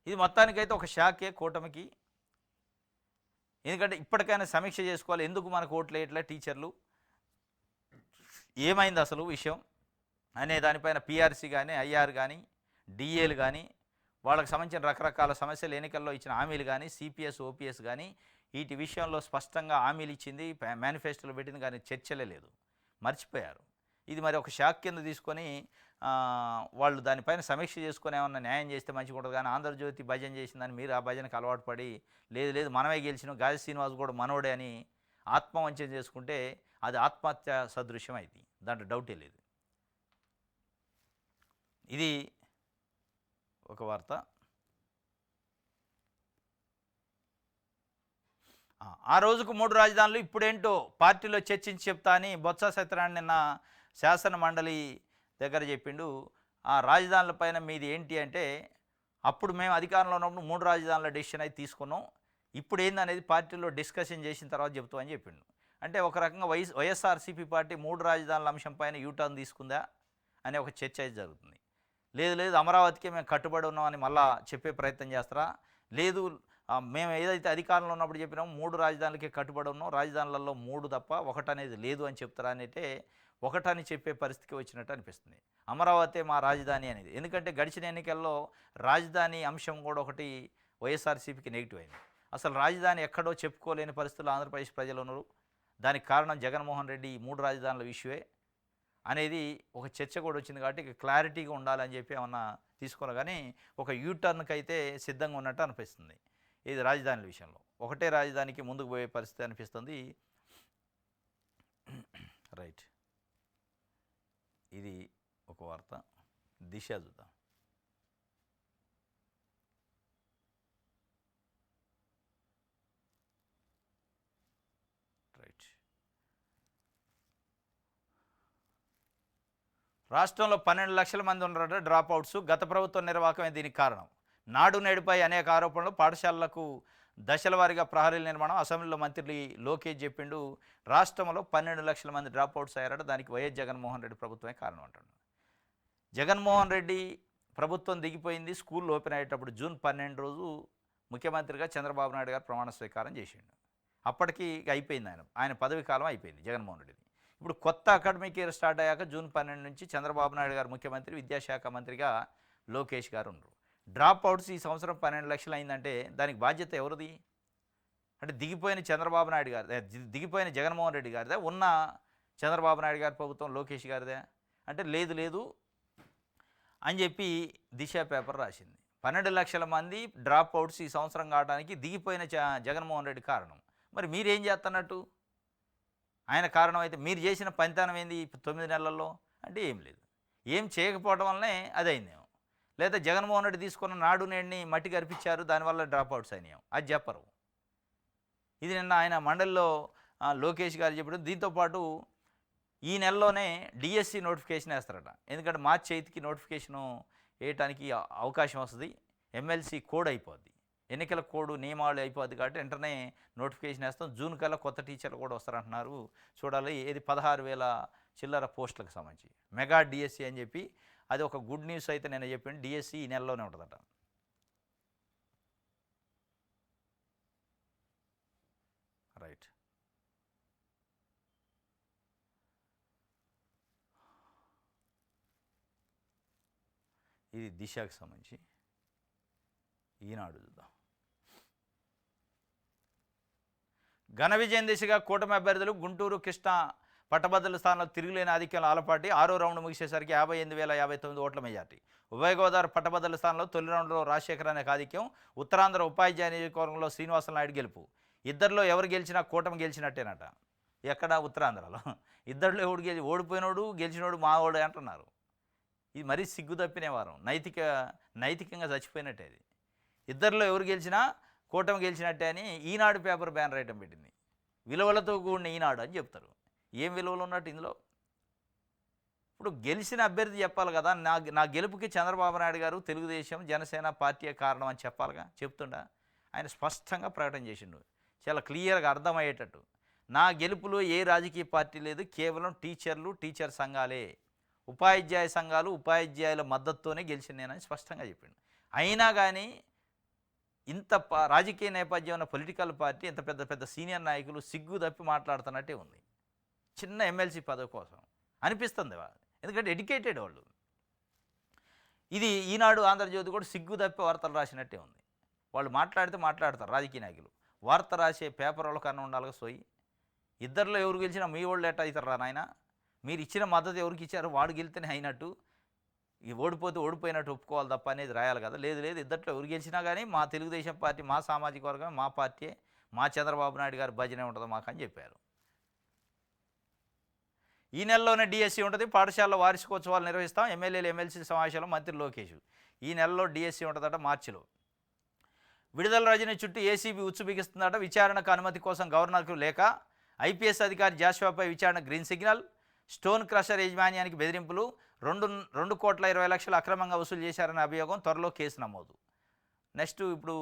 ఇది మొత్తానికైతే ఒక షాకే కూటమికి. ఎందుకంటే ఇప్పటికైనా సమీక్ష చేసుకోవాలి. ఎందుకు మనకు ఓట్లు వేయట్లే టీచర్లు, ఏమైంది అసలు విషయం అనే దానిపైన పీఆర్సీ కానీ, ఐఆర్ కానీ, డిఏలు కానీ, వాళ్ళకి సంబంధించిన రకరకాల సమస్యలు, ఎన్నికల్లో ఇచ్చిన హామీలు కానీ, సిపిఎస్, ఓపీఎస్ కానీ, వీటి విషయంలో స్పష్టంగా హామీలు ఇచ్చింది, మేనిఫెస్టోలో పెట్టింది, కానీ చర్చలే లేదు, మర్చిపోయారు. ఇది మరి ఒక షాక్ కింద తీసుకొని వాళ్ళు దానిపైన సమీక్ష చేసుకొని ఏమన్నా న్యాయం చేస్తే మంచిగా ఉంటుంది. కానీ ఆంధ్రజ్యోతి భజన చేసిందని మీరు ఆ భజనకు అలవాటు పడి, లేదు మనమే గెలిచినాం, గాజి శ్రీనివాస్ కూడా మనోడే అని ఆత్మవంచన చేసుకుంటే అది ఆత్మహత్య సదృశ్యం అయింది, దాంట్లో డౌటే లేదు. ఇది ఒక వార్త. ఆ రోజుకు 3 రాజధానులు, ఇప్పుడేంటో పార్టీలో చర్చించి చెప్తా అని బొత్స సత్యనారాయణ నిన్న శాసన మండలి దగ్గర చెప్పిండు. ఆ రాజధానులపైన మీది ఏంటి అంటే, అప్పుడు మేము అధికారంలో ఉన్నప్పుడు 3 రాజధానుల డెసిషన్ అయితే తీసుకున్నాం, ఇప్పుడు ఏందనేది పార్టీలో డిస్కషన్ చేసిన తర్వాత చెప్తామని చెప్పిండు. అంటే ఒక రకంగా వైఎస్ఆర్సీపీ పార్టీ 3 రాజధానుల అంశం పైన యూటర్న్ తీసుకుందా అనే ఒక చర్చ అయితే జరుగుతుంది. లేదు అమరావతికి మేము కట్టుబడి ఉన్నామని మళ్ళా చెప్పే ప్రయత్నం చేస్తారా? లేదు, మేము ఏదైతే అధికారంలో ఉన్నప్పుడు చెప్పినామో 3 రాజధానులకే కట్టుబడి ఉన్నాం, రాజధానులలో 3 తప్ప 1 అనేది లేదు అని చెప్తారా అంటే, 1 అని చెప్పే పరిస్థితికి వచ్చినట్టు అనిపిస్తుంది. అమరావతి మా రాజధాని అనేది. ఎందుకంటే గడిచిన ఎన్నికల్లో రాజధాని అంశం కూడా ఒకటి వైఎస్ఆర్సీపీకి నెగిటివ్ అయింది. అసలు రాజధాని ఎక్కడో చెప్పుకోలేని పరిస్థితుల్లో ఆంధ్రప్రదేశ్ ప్రజలు ఉన్నారు. దానికి కారణం జగన్మోహన్ రెడ్డి 3 రాజధానుల ఇష్యూవే అనేది ఒక చర్చ కూడా వచ్చింది. కాబట్టి క్లారిటీగా ఉండాలని చెప్పి ఏమన్నా తీసుకోవాలి. కానీ ఒక యూటర్న్కి అయితే సిద్ధంగా ఉన్నట్టు అనిపిస్తుంది ఇది రాజధానుల విషయంలో. ఒకటే రాజధానికి ముందుకు పోయే పరిస్థితి అనిపిస్తుంది. రైట్, ఇది ఒక వార్త. దిశ చూద్దాం. రైట్, రాష్ట్రంలో 12 లక్షల మంది ఉన్నారట డ్రాప్ అవుట్స్. గత ప్రభుత్వం నిర్వాహకమే దీనికి కారణం. నాడు నేడుపై అనేక ఆరోపణలు. పాఠశాలలకు దశల వారీగా ప్రహరీల నిర్మాణం. అసెంబ్లీలో మంత్రి లోకేష్ చెప్పిండు రాష్ట్రంలో 12 లక్షల మంది డ్రాప్ అవుట్స్ అయ్యారట. దానికి వైఎస్ జగన్మోహన్ రెడ్డి ప్రభుత్వమే కారణం అంటున్నాడు. జగన్మోహన్ రెడ్డి ప్రభుత్వం దిగిపోయింది. స్కూల్ ఓపెన్ అయ్యేటప్పుడు జూన్ 12 రోజు ముఖ్యమంత్రిగా చంద్రబాబు నాయుడు గారు ప్రమాణ స్వీకారం చేసిండు. అప్పటికి అయిపోయింది, ఆయన పదవి కాలం అయిపోయింది జగన్మోహన్ రెడ్డిది. ఇప్పుడు కొత్త అకాడమిక్ ఇయర్ స్టార్ట్ అయ్యాక జూన్ 12 నుంచి చంద్రబాబు నాయుడు గారు ముఖ్యమంత్రి, విద్యాశాఖ మంత్రిగా లోకేష్ గారు ఉన్నారు. డ్రాప్ అవుట్స్ ఈ సంవత్సరం 12 లక్షలు అయిందంటే దానికి బాధ్యత ఎవరిది? అంటే దిగిపోయిన చంద్రబాబు నాయుడు గారిదే, దిగిపోయిన జగన్మోహన్ రెడ్డి గారిదే, ఉన్న చంద్రబాబు నాయుడు గారి ప్రభుత్వం లోకేష్ గారిదే అంటే లేదు అని చెప్పి దిశ పేపర్ రాసింది. 12 లక్షల మంది డ్రాప్ అవుట్స్ ఈ సంవత్సరం కావడానికి దిగిపోయిన జగన్మోహన్ రెడ్డి కారణం. మరి మీరేం చేస్తున్నట్టు? ఆయన కారణం అయితే మీరు చేసిన పనితనం ఏంది 9 నెలల్లో? అంటే ఏం లేదు. ఏం చేయకపోవడం వల్లనే అది అయిందేమో. లేదా జగన్మోహన్ రెడ్డి తీసుకున్న నాడు నేడిని మట్టి కరిపించారు, దానివల్ల డ్రాప్ అవుట్స్ అయినాం, అది చెప్పరు. ఇది నిన్న ఆయన మండలిలో లోకేష్ గారు చెప్పడం. దీంతోపాటు ఈ నెలలోనే డిఎస్సి నోటిఫికేషన్ వేస్తారట. ఎందుకంటే మార్చి 8కి నోటిఫికేషను వేయటానికి అవకాశం వస్తుంది. ఎమ్మెల్సీ కోడ్ అయిపోద్ది, ఎన్నికల కోడ్ నియమావళి అయిపోద్ది కాబట్టి వెంటనే నోటిఫికేషన్ వేస్తాం. జూన్ కల్లా కొత్త టీచర్లు కూడా వస్తారంటున్నారు. చూడాలి. ఇది 16,000 చిల్లర పోస్టులకు సంబంధించి మెగా డిఎస్సి అని చెప్పి అది ఒక గుడ్ న్యూస్ అయితే నేను చెప్పాను. డిఎస్సి ఈ నెలలోనే ఉంటుందట. రైట్, ఇది దిశకు సంబంధించి ఈనాడు చూద్దాం. ఘన విజయం దిశగా కూటమి అభ్యర్థులు. గుంటూరు కృష్ణా పట్టభద్రుల స్థానంలో తిరుగులేని ఆధిక్యంలో ఆలపాటి. 6వ రౌండ్ ముగిసేసరికి 58,059 ఓట్ల మెజార్టీ. ఉభయ గోదావరి పట్టభద్రుల స్థానంలో తొలి రౌండ్లో రాజశేఖర్ అనే ఆధిక్యం. ఉత్తరాంధ్ర ఉపాధ్యాయ నియోజకవర్గంలో శ్రీనివాస నాయుడు గెలుపు. ఇద్దరిలో ఎవరు గెలిచినా కూటమి గెలిచినట్టేనట. ఎక్కడ? ఉత్తరాంధ్రలో. ఇద్దరిలో ఎవడు ఓడిపోయినోడు గెలిచినోడు మా ఓడే అంటున్నారు. ఇది మరీ సిగ్గు తప్పిన వారం, నైతికంగా చచ్చిపోయినట్టే. అది ఇద్దరిలో ఎవరు గెలిచినా కూటమి గెలిచినట్టే అని ఈనాడు పేపర్ బ్యానర్ ఐటమ్ పెట్టింది. విలువలతో కూడిన ఈనాడు అని చెప్తారు. ఏం విలువలు ఉన్నట్టు ఇందులో? ఇప్పుడు గెలిచిన అభ్యర్థి చెప్పాలి కదా. నా గెలుపుకి చంద్రబాబు నాయుడు గారు, తెలుగుదేశం, జనసేన పార్టీ కారణం అని చెప్పాలిగా. చెప్తుండా? ఆయన స్పష్టంగా ప్రకటన చేసిండు, చాలా క్లియర్గా అర్థమయ్యేటట్టు. నా గెలుపులో ఏ రాజకీయ పార్టీ లేదు, కేవలం టీచర్లు, టీచర్ సంఘాలే, ఉపాధ్యాయ సంఘాలు, ఉపాధ్యాయుల మద్దతుతోనే గెలిచింది నేనని స్పష్టంగా చెప్పిండు. అయినా కానీ ఇంత రాజకీయ నేపథ్యం ఉన్న పొలిటికల్ పార్టీ, ఇంత పెద్ద సీనియర్ నాయకులు సిగ్గు తప్పి మాట్లాడుతున్నట్టే ఉంది. చిన్న ఎమ్మెల్సీ పదవి కోసం అనిపిస్తుంది. ఎందుకంటే ఎడ్యుకేటెడ్ వాళ్ళు. ఇది ఈనాడు, ఆంధ్రజ్యోతి కూడా సిగ్గు తప్పి వార్తలు రాసినట్టే ఉంది. వాళ్ళు మాట్లాడతారు రాజకీయ నాయకులు. వార్త రాసే పేపర్ వాళ్ళ కన్నా ఉండాలిగా సోయి. ఇద్దరిలో ఎవరు గెలిచినా మీ వాళ్ళు ఎట్ట అవుతారు రా నాయన? మీరు ఇచ్చిన మద్దతు ఎవరికి ఇచ్చారు, వాడు గెలితేనే అయినట్టు. ఈ ఓడిపోతే ఓడిపోయినట్టు ఒప్పుకోవాలి తప్ప అనేది రాయాలి కదా. లేదు ఇద్దరిలో ఎవరు గెలిచినా కానీ మా తెలుగుదేశం పార్టీ, మా సామాజిక వర్గం, మా పార్టీ, మా చంద్రబాబు నాయుడు గారి భజనే ఉంటుంది మాకు అని చెప్పారు. ఈ నెలలోనే డిఎస్సి ఉంటుంది. పాఠశాలలో వార్షికోత్సవాలు నిర్వహిస్తాం. ఎమ్మెల్యేలు, ఎమ్మెల్సీ సమావేశంలో మంత్రి లోకేష్. ఈ నెలలో డిఎస్సి ఉంటుందట మార్చిలో. విడుదల రజని చుట్టూ ఏసీబీ ఉచ్చు బిగిస్తుందట. విచారణకు అనుమతి కోసం గవర్నర్కు లేఖ. ఐపీఎస్ అధికారి జాషువాపై విచారణ గ్రీన్ సిగ్నల్. స్టోన్ క్రషర్ యాజమాన్యానికి బెదిరింపులు. 2,20,00,000 అక్రమంగా వసూలు చేశారనే అభియోగం. త్వరలో కేసు నమోదు. నెక్స్ట్ ఇప్పుడు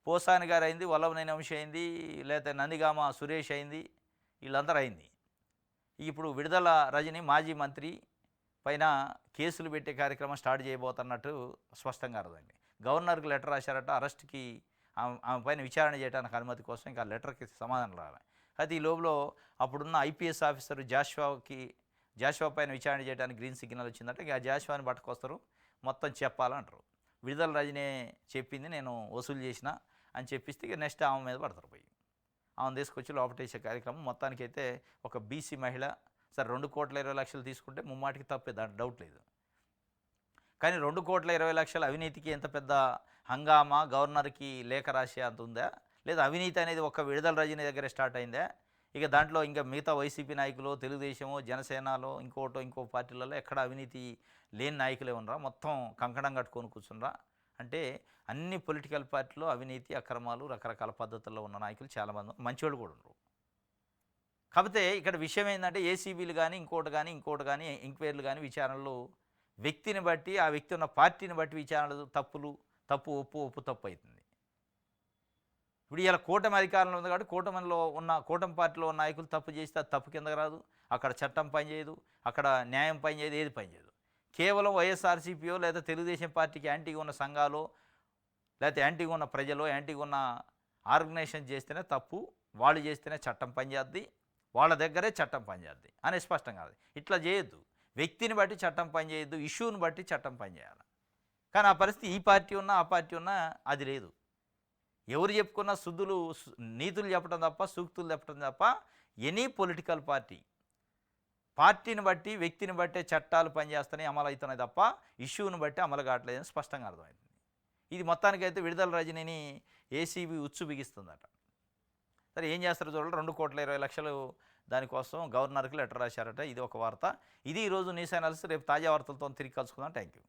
పోసాని గారు అయింది, వల్లభనేని వంశీ అయింది, లేకపోతే నందిగామ సురేష్ అయింది, వీళ్ళందరూ అయింది. ఇప్పుడు విడుదల రజని మాజీ మంత్రి పైన కేసులు పెట్టే కార్యక్రమం స్టార్ట్ చేయబోతున్నట్టు స్పష్టంగా అర్థమైంది. గవర్నర్కి లెటర్ రాశారట. అరెస్ట్కి ఆమె పైన విచారణ చేయడానికి అనుమతి కోసం. ఇంకా లెటర్కి సమాధానం రావాలి. అయితే ఈ లోపల అప్పుడున్న ఐపీఎస్ ఆఫీసర్ జాషువా పైన విచారణ చేయడానికి గ్రీన్ సిగ్నల్ వచ్చిందంటే ఇక జాషువాని పట్టుకొస్తారు, మొత్తం చెప్పాలంటారు. విడుదల రజనే చెప్పింది నేను వసూలు చేసిన అని చెప్పిస్తే ఇక నెక్స్ట్ ఆమె మీద పడతారు. పోయి ఆమెను తీసుకొచ్చి లోపటేసే కార్యక్రమం. మొత్తానికైతే ఒక బీసీ మహిళ సరే 2,20,00,000 తీసుకుంటే ముమ్మాటికి తప్పే, దాంట్లో డౌట్ లేదు. కానీ 2,20,00,000 అవినీతికి ఎంత పెద్ద హంగామా, గవర్నర్కి లేఖ రాసే అంత ఉందా? లేదా అవినీతి అనేది ఒక్క విడుదల రజనీ దగ్గరే స్టార్ట్ అయిందా? ఇక దాంట్లో ఇంకా మిగతా వైసీపీ నాయకులు, తెలుగుదేశమో, జనసేనలో, ఇంకో పార్టీలలో ఎక్కడ అవినీతి లేని నాయకులే ఉన్నారా? మొత్తం కంకణం కట్టుకొని కూర్చున్నారా? అంటే అన్ని పొలిటికల్ పార్టీలో అవినీతి, అక్రమాలు, రకరకాల పద్ధతుల్లో ఉన్న నాయకులు చాలామంది మంచోళ్ళు కూడా ఉన్నారు. కాకపోతే ఇక్కడ విషయం ఏంటంటే ఏసీబీలు కానీ, ఇంకోటి కానీ ఎంక్వైరీలు కానీ, విచారణలు వ్యక్తిని బట్టి, ఆ వ్యక్తి ఉన్న పార్టీని బట్టి విచారణలు తప్పు ఒప్పు తప్పు అవుతుంది. ఇప్పుడు ఇలా కూటమి అధికారంలో ఉంది కాబట్టి కూటమి పార్టీలో ఉన్న నాయకులు తప్పు చేస్తే అది తప్పు కిందకు రాదు. అక్కడ చట్టం పనిచేయదు, అక్కడ న్యాయం పనిచేయదు, ఏది పనిచేయదు. కేవలం వైఎస్ఆర్సీపీయో లేదా తెలుగుదేశం పార్టీకి యాంటీగా ఉన్న సంఘాలు, లేకపోతే యాంటీగా ఉన్న ప్రజలు, యాంటీగా ఉన్న ఆర్గనైజేషన్ చేస్తేనే తప్పు, వాళ్ళు చేస్తేనే చట్టం పనిచేద్ది, వాళ్ళ దగ్గరే చట్టం పనిచేద్ది అని స్పష్టం కాదు. ఇట్లా చేయొద్దు. వ్యక్తిని బట్టి చట్టం పనిచేయద్దు, ఇష్యూని బట్టి చట్టం పనిచేయాలి. కానీ ఆ పరిస్థితి ఈ పార్టీ ఉన్నా ఆ పార్టీ ఉన్నా అది లేదు. ఎవరు చెప్పుకున్నా నీతులు చెప్పడం తప్ప, సూక్తులు చెప్పడం తప్ప ఎనీ పొలిటికల్ పార్టీని బట్టి, వ్యక్తిని బట్టే చట్టాలు పనిచేస్తున్నాయి, అమలు అవుతున్నాయి తప్ప ఇష్యూని బట్టి అమలు కావట్లేదని స్పష్టంగా అర్థమవుతుంది. ఇది మొత్తానికైతే విడుదల రజనీని ఏసీబీ ఉచ్చు బిగిస్తుందట. సరే ఏం చేస్తారో చూడాలి. 2,20,00,000 దానికోసం గవర్నర్కి లెటర్ రాశారట. ఇది ఒక వార్త. ఇది ఈరోజు న్యూస్ అనాలిసిస్. రేపు తాజా వార్తలతో తిరిగి కలుసుకుందాం. Thank you.